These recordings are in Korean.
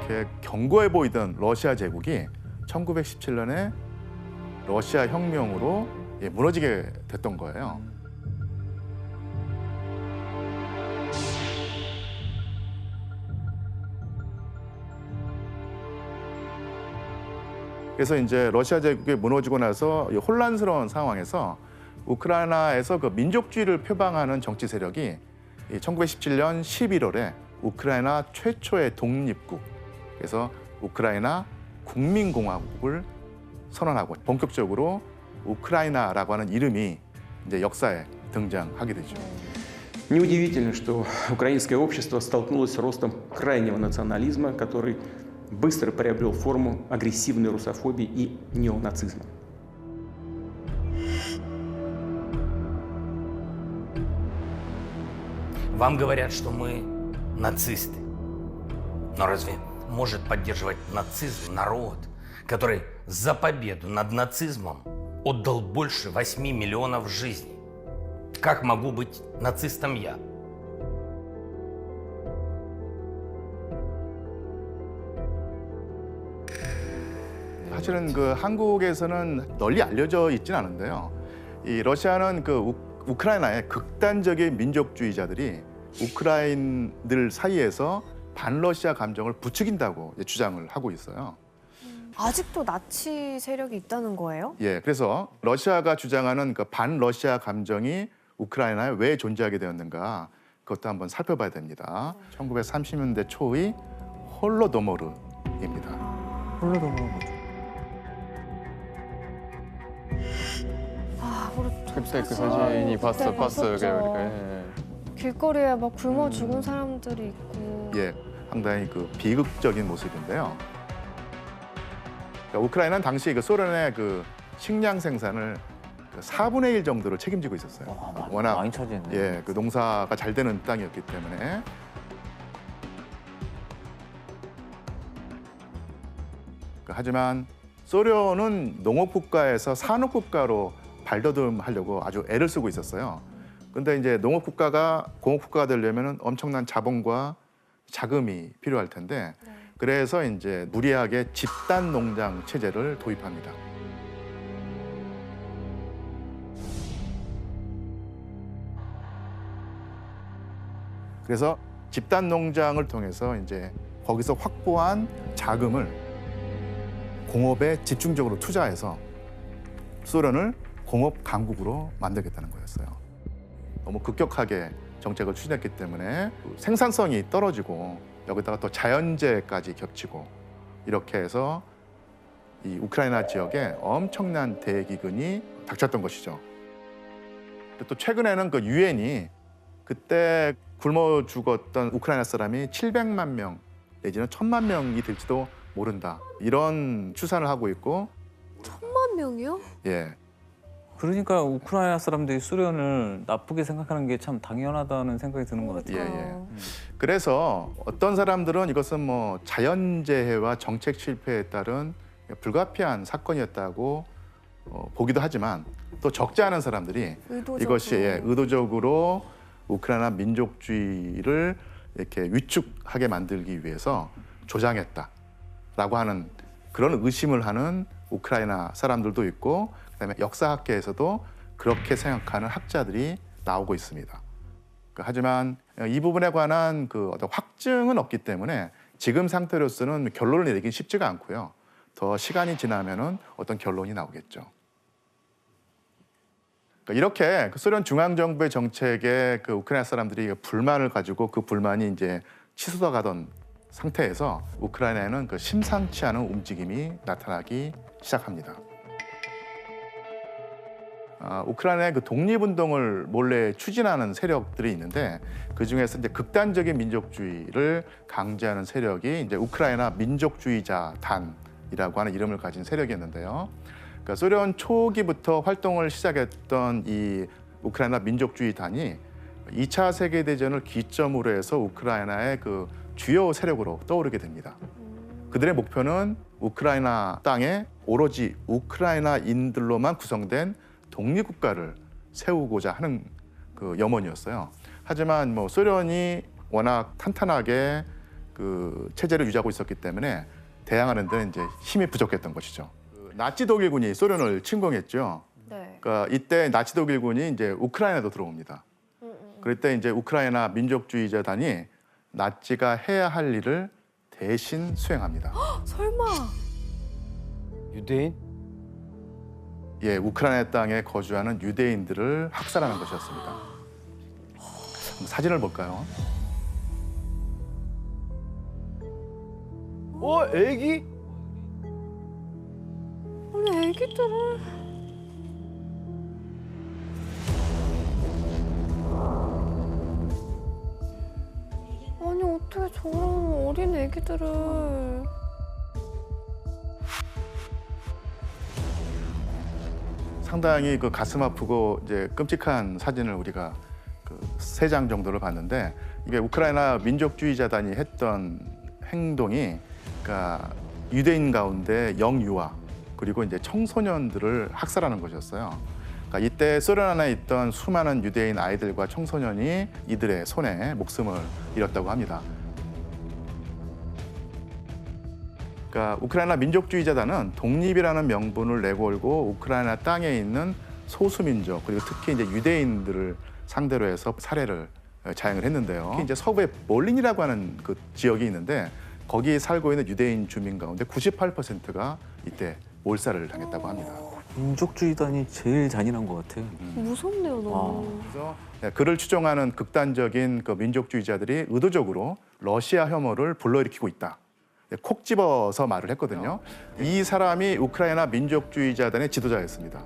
이렇게 견고해 보이던 러시아 제국이 1917년에 러시아 혁명으로 무너지게 됐던 거예요. 그래서 이제 러시아 제국이 무너지고 나서 이 혼란스러운 상황에서 우크라이나에서 그 민족주의를 표방하는 정치 세력이 1917년 11월에 우크라이나 최초의 독립국, 그래서 우크라이나 국민공화국을 선언하고 본격적으로 우크라이나라고 하는 이름이 이제 역사에 등장하게 되죠. Неудивительно, что украинское общество столкнулось с ростом крайнего национализма, который быстро приобрел форму агрессивной русофобии и неонацизма. Вам говорят, что мы нацисты. Но разве может поддерживать нацизм народ, который за победу над нацизмом отдал больше 8 миллионов жизней? Как могу быть нацистом я? 사실은 그 한국에서는 널리 알려져 있지는 않은데요. 이 러시아는 그 우크라이나의 극단적인 민족주의자들이 우크라인들 사이에서 반러시아 감정을 부추긴다고 주장을 하고 있어요. 아직도 나치 세력이 있다는 거예요? 예, 그래서 러시아가 주장하는 그 반러시아 감정이 우크라이나에 왜 존재하게 되었는가, 그것도 한번 살펴봐야 됩니다. 1930년대 초의 홀로도모르입니다. 홀로도모르 뭐죠? 아, 그렇죠. 그때 그 사진이 봤어. 그러니까. 예. 길거리에 막 굶어 죽은 사람들이 있고. 예, 상당히 그 비극적인 모습인데요. 그러니까 우크라이나는 당시 그 소련의 그 식량 생산을 4분의 1 정도를 책임지고 있었어요. 워낙 많이 차지했네. 예, 그 농사가 잘 되는 땅이었기 때문에. 하지만 소련은 농업 국가에서 산업 국가로 발돋움하려고 아주 애를 쓰고 있었어요. 근데 이제 농업 국가가 공업 국가가 되려면 엄청난 자본과 자금이 필요할 텐데, 그래서 이제 무리하게 집단 농장 체제를 도입합니다. 그래서 집단 농장을 통해서 이제 거기서 확보한 자금을 공업에 집중적으로 투자해서 소련을 공업 강국으로 만들겠다는 거였어요. 너무 급격하게 정책을 추진했기 때문에 생산성이 떨어지고 여기다가 또 자연재해까지 겹치고 이렇게 해서 이 우크라이나 지역에 엄청난 대기근이 닥쳤던 것이죠. 또 최근에는 그 유엔이 그때 굶어 죽었던 우크라이나 사람이 700만 명 내지는 1000만 명이 될지도 모른다, 이런 추산을 하고 있고. 1000만 명이요? 예. 그러니까 우크라이나 사람들이 소련을 나쁘게 생각하는 게 참 당연하다는 생각이 드는 것 같아요. 예. 그래서 어떤 사람들은 이것은 뭐 자연재해와 정책 실패에 따른 불가피한 사건이었다고 보기도 하지만, 또 적지 않은 사람들이 의도적으로. 이것이 의도적으로 우크라이나 민족주의를 이렇게 위축하게 만들기 위해서 조장했다라고 하는 그런 의심을 하는 우크라이나 사람들도 있고, 그다음에 역사학계에서도 그렇게 생각하는 학자들이 나오고 있습니다. 하지만 이 부분에 관한 그 어떤 확증은 없기 때문에 지금 상태로서는 결론을 내리기 쉽지가 않고요. 더 시간이 지나면은 어떤 결론이 나오겠죠. 이렇게 소련 중앙 정부의 정책에 그 우크라이나 사람들이 불만을 가지고 그 불만이 이제 치솟아 가던 상태에서 우크라이나에는 그 심상치 않은 움직임이 나타나기 시작합니다. 우크라이나의 그 독립운동을 몰래 추진하는 세력들이 있는데, 그 중에서 이제 극단적인 민족주의를 강제하는 세력이 이제 우크라이나 민족주의자단이라고 하는 이름을 가진 세력이었는데요. 그러니까 소련 초기부터 활동을 시작했던 이 우크라이나 민족주의단이 2차 세계대전을 기점으로 해서 우크라이나의 그 주요 세력으로 떠오르게 됩니다. 그들의 목표는 우크라이나 땅에 오로지 우크라이나인들로만 구성된 독립국가를 세우고자 하는 그 염원이었어요. 하지만 뭐 소련이 워낙 탄탄하게 그 체제를 유지하고 있었기 때문에 대항하는 데는 이제 힘이 부족했던 것이죠. 그 나치 독일군이 소련을 침공했죠. 네. 그러니까 이때 나치 독일군이 이제 우크라이나도 들어옵니다. 그럴 때 이제 우크라이나 민족주의자단이 나치가 해야 할 일을 대신 수행합니다. 설마. 유대인? 예, 우크라이나 땅에 거주하는 유대인들을 학살하는 것이었습니다. 한번 사진을 볼까요? 애기? 아니 애기들을. 아니 어떻게 저런 어린 애기들을. 상당히 그 가슴 아프고 이제 끔찍한 사진을 우리가 그 3장 정도를 봤는데 이게 우크라이나 민족주의자단이 했던 행동이 그러니까 유대인 가운데 영유아 그리고 이제 청소년들을 학살하는 것이었어요. 그러니까 이때 소련 안에 있던 수많은 유대인 아이들과 청소년이 이들의 손에 목숨을 잃었다고 합니다. 그러니까 우크라이나 민족주의자단은 독립이라는 명분을 내걸고 우크라이나 땅에 있는 소수민족 그리고 특히 이제 유대인들을 상대로 해서 살해를 자행을 했는데요. 특히 이제 서부의 몰린이라고 하는 그 지역이 있는데 거기 살고 있는 유대인 주민 가운데 98%가 이때 몰살을 당했다고 합니다. 민족주의단이 제일 잔인한 것 같아요. 무섭네요 너무. 그래서 그를 추종하는 극단적인 그 민족주의자들이 의도적으로 러시아 혐오를 불러일으키고 있다. 콕 집어서 말을 했거든요. 이 사람이 우크라이나 민족주의자단의 지도자였습니다.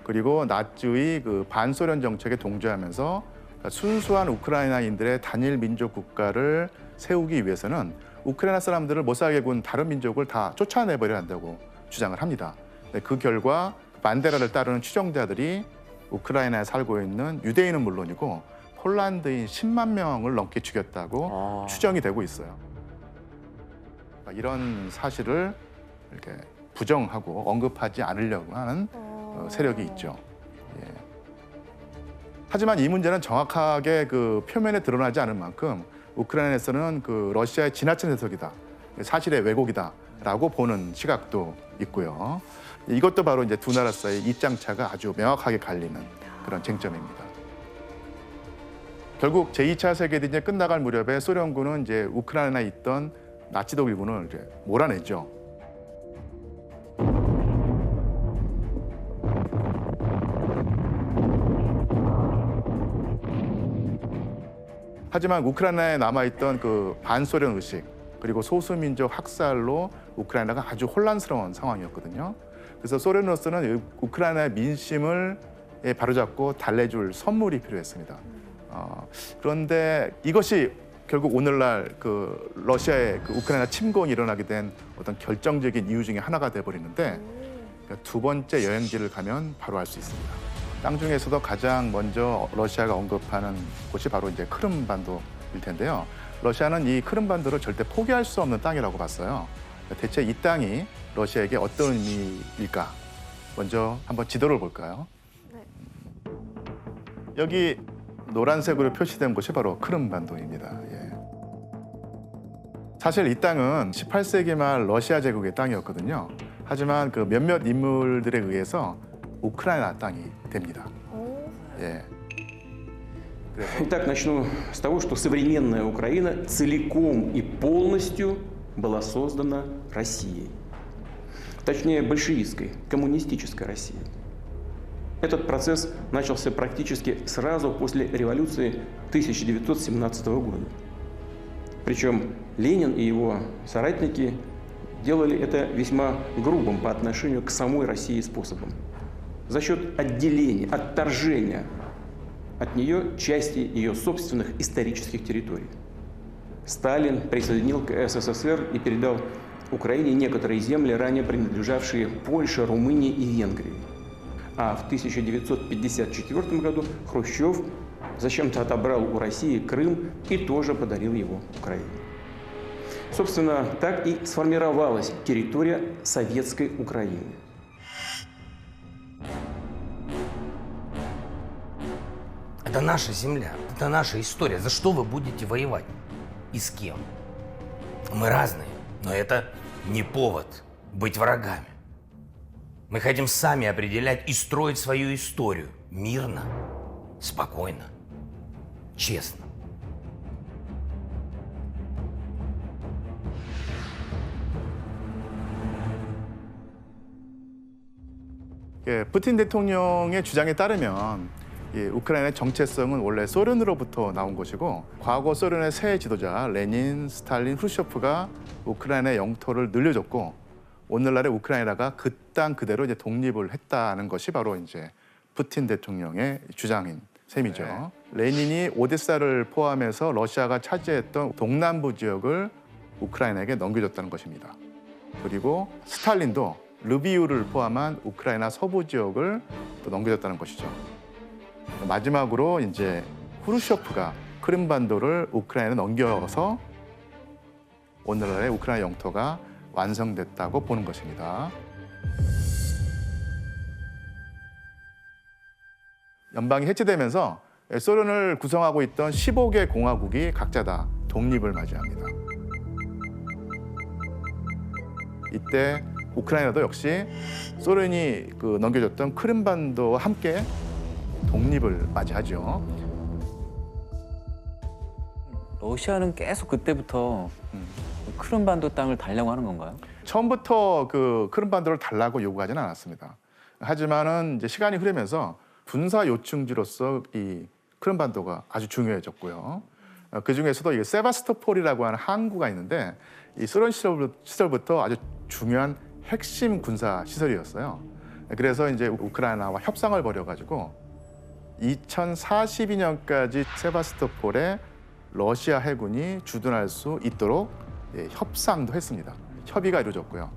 그리고 나치의 그 반소련 정책에 동조하면서 순수한 우크라이나인들의 단일 민족 국가를 세우기 위해서는 우크라이나 사람들을 못 살게 군 다른 민족을 다 쫓아내버려야 한다고 주장을 합니다. 그 결과 반데라를 따르는 추종자들이 우크라이나에 살고 있는 유대인은 물론이고 폴란드인 10만 명을 넘게 죽였다고 추정이 되고 있어요. 이런 사실을 이렇게 부정하고 언급하지 않으려고 하는 세력이 있죠. 예. 하지만 이 문제는 정확하게 그 표면에 드러나지 않을 만큼 우크라이나에서는 그 러시아의 지나친 해석이다, 사실의 왜곡이다라고 보는 시각도 있고요. 이것도 바로 이제 두 나라 사이 입장차가 아주 명확하게 갈리는 그런 쟁점입니다. 결국 제2차 세계대전이 끝나갈 무렵에 소련군은 이제 우크라이나에 있던 나치 독일군을 이제 몰아내죠. 하지만 우크라이나에 남아있던 그 반소련 의식 그리고 소수민족 학살로 우크라이나가 아주 혼란스러운 상황이었거든요. 그래서 소련으로서는 우크라이나의 민심을 바로잡고 달래줄 선물이 필요했습니다. 그런데 이것이 결국 오늘날 그 러시아의 그 우크라이나 침공이 일어나게 된 어떤 결정적인 이유 중에 하나가 돼버리는데 그러니까 두 번째 여행지를 가면 바로 알 수 있습니다. 땅 중에서도 가장 먼저 러시아가 언급하는 곳이 바로 이제 크림반도일 텐데요. 러시아는 이 크림반도를 절대 포기할 수 없는 땅이라고 봤어요. 대체 이 땅이 러시아에게 어떤 의미일까? 먼저 한번 지도를 볼까요? 네. 여기 노란색으로 표시된 곳이 바로 크림반도입니다. 예. 사실 이 땅은 18세기 말 러시아 제국의 땅이었거든요. 하지만 그 몇몇 인물들에 의해서 우크라이나 땅이 됩니다. 예. Итак, начну с того, что современная Украина целиком и полностью была создана Россией. Точнее, большевистской, коммунистической Россией. Этот процесс начался практически сразу после революции 1917 года. Причем Ленин и его соратники делали это весьма грубым по отношению к самой России способом. За счет отделения, отторжения от нее части ее собственных исторических территорий. Сталин присоединил к СССР и передал Украине некоторые земли, ранее принадлежавшие Польше, Румынии и Венгрии. А в 1954 году Хрущев зачем-то отобрал у России Крым и тоже подарил его Украине. Собственно, так и сформировалась территория советской Украины. Это наша земля, это наша история. За что вы будете воевать? и с кем. Мы разные, но это не повод быть врагами. Мы хотим сами определять и строить свою историю мирно, спокойно, честно. 예, 푸틴 대통령의 주장에 따르면 우크라이나의 정체성은 원래 소련으로부터 나온 것이고 과거 소련의 새 지도자 레닌, 스탈린, 후르쇼프가 우크라이나의 영토를 늘려줬고 오늘날의 우크라이나가 그 땅 그대로 이제 독립을 했다는 것이 바로 이제 푸틴 대통령의 주장인 셈이죠. 네. 레닌이 오데사를 포함해서 러시아가 차지했던 동남부 지역을 우크라이나에게 넘겨줬다는 것입니다. 그리고 스탈린도 르비우를 포함한 우크라이나 서부 지역을 또 넘겨줬다는 것이죠. 마지막으로 이제 후르쇼프가 크림반도를 우크라이나에 넘겨서 오늘날의 우크라이나 영토가 완성됐다고 보는 것입니다. 연방이 해체되면서 소련을 구성하고 있던 15개 공화국이 각자 다 독립을 맞이합니다. 이때 우크라이나도 역시 소련이 넘겨줬던 크림반도와 함께 독립을 맞이하죠. 러시아는 계속 그때부터 크림반도 땅을 달라고 하는 건가요? 처음부터 크림반도를 달라고 요구하지는 않았습니다. 하지만은 이제 시간이 흐르면서 군사 요충지로서 이 크림반도가 아주 중요해졌고요. 그 중에서도 이 세바스토폴이라고 하는 항구가 있는데 이 소련 시절부터 아주 중요한 핵심 군사 시설이었어요. 그래서 이제 우크라이나와 협상을 벌여가지고 2042년까지 세바스토폴에 러시아 해군이 주둔할 수 있도록 협상도 했습니다. 협의가 이루어졌고요.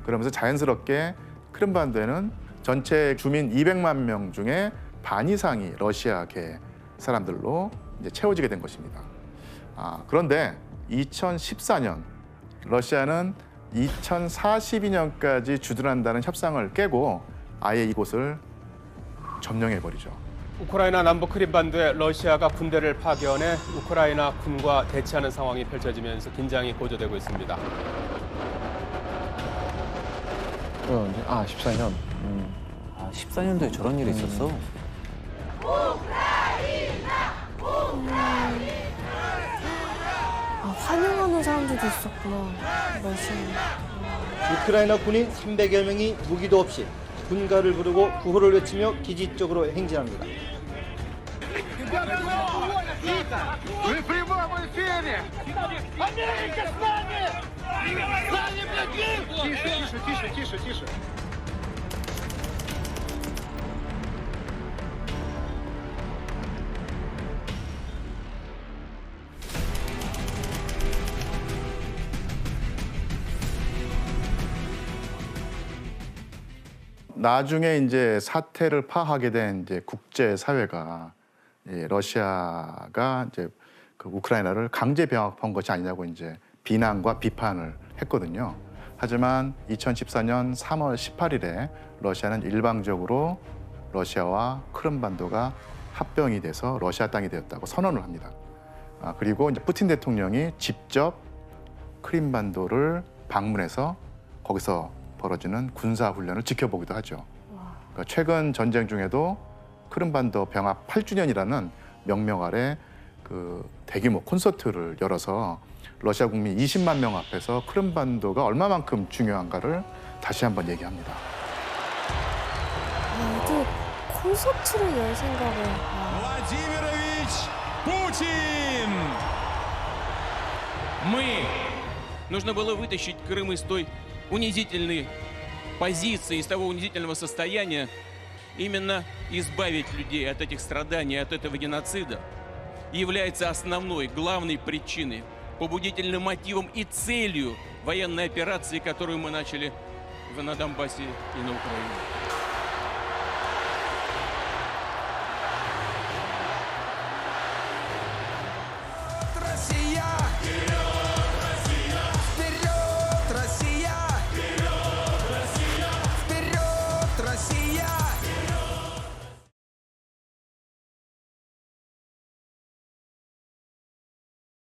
그러면서 자연스럽게 크림반도에는 전체 주민 200만 명 중에 반 이상이 러시아계 사람들로 이제 채워지게 된 것입니다. 그런데 2014년 러시아는 2042년까지 주둔한다는 협상을 깨고 아예 이곳을 점령해버리죠. 우크라이나 남부 크림반도에 러시아가 군대를 파견해 우크라이나 군과 대치하는 상황이 펼쳐지면서 긴장이 고조되고 있습니다. 14년. 14년도에 저런 일이 있었어? 환영하는 사람들도 있었구나. 러시아. 우크라이나 군인 300여 명이 무기도 없이 군가를 부르고 구호를 외치며 기지 쪽으로 행진합니다. 나중에 이제 사태를 파악하게 된 이제 국제 사회가 러시아가 이제 우크라이나를 강제 병합한 것이 아니냐고 이제 비난과 비판을 했거든요. 하지만 2014년 3월 18일에 러시아는 일방적으로 러시아와 크림반도가 합병이 돼서 러시아 땅이 되었다고 선언을 합니다. 그리고 이제 푸틴 대통령이 직접 크림반도를 방문해서 거기서 벌어지는 군사 훈련을 지켜보기도 하죠. 그러니까 최근 전쟁 중에도 크림반도 병합 8주년이라는 명명 아래 대규모 콘서트를 열어서 러시아 국민 20만 명 앞에서 크림반도가 얼마만큼 중요한가를 다시 한번 얘기합니다. 어디 콘서트를 열 생각을. Владимирович Путин! Нужно было вытащить Крым из той унизительной позиции, из того унизительного состояния, именно избавить людей от этих страданий, от этого геноцида, является основной, главной причиной, побудительным мотивом и целью военной операции, которую мы начали на Донбассе и на Украине.